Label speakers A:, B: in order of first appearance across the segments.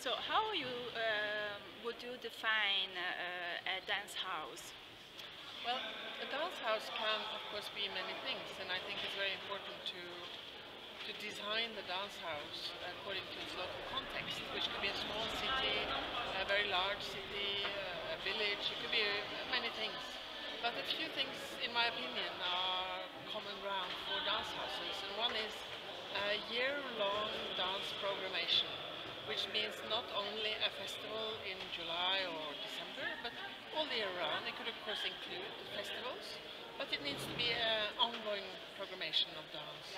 A: So how would you define a dance house?
B: Well, a dance house can, of course, be many things, and I think it's very important to design the dance house according to its local context, which could be a small city, a very large city, a village. It could be many things. But a few things, in my opinion, are common ground for dance houses, and one is year-long dance programmation, which means not only a festival in July or December, but all year round. It could of course include festivals, but it needs to be an ongoing programmation of dance.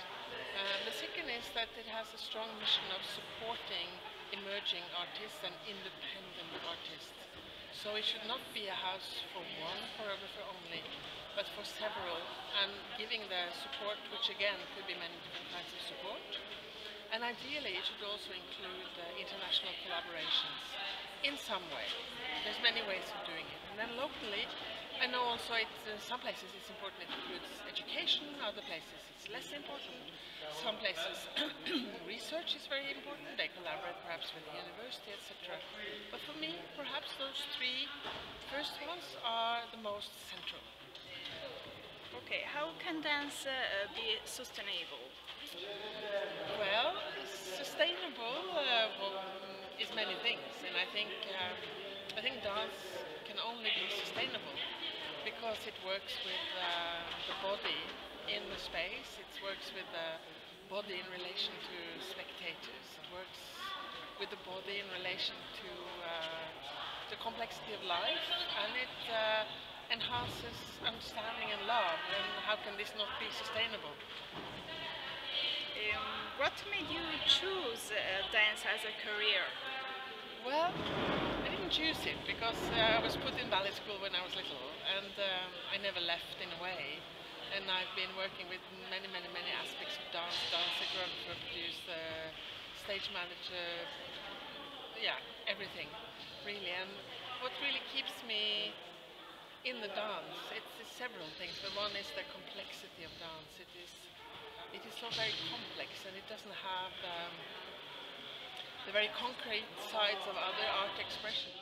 B: The second is that it has a strong mission of supporting emerging artists and independent artists. So it should not be a house for one choreographer only, but for several, and giving the support, which again could be many different kinds of support. And ideally it should also include international collaborations in some way. There's many ways of doing it. And then locally, I know also some places it's important it includes education, other places it's less important. Some places research is very important, they collaborate perhaps with the university, etc. But for me, perhaps those three first ones are the most central.
A: Okay, how can dance be sustainable?
B: Well, sustainable is many things, and I think dance can only be sustainable because it works with the body in the space. It works with the body in relation to spectators. It works with the body in relation to the complexity of life, and it enhances understanding and love. And how can this not be sustainable?
A: What made you choose dance as a career?
B: Well, I didn't choose it because I was put in ballet school when I was little, and I never left in a way. And I've been working with many aspects of dance, choreographer, producer, stage manager, yeah, everything, really. And what really keeps me in the dance, it's several things, but one is the complexity of dance. It is so very complex, and it doesn't have the very concrete sides of other art expression.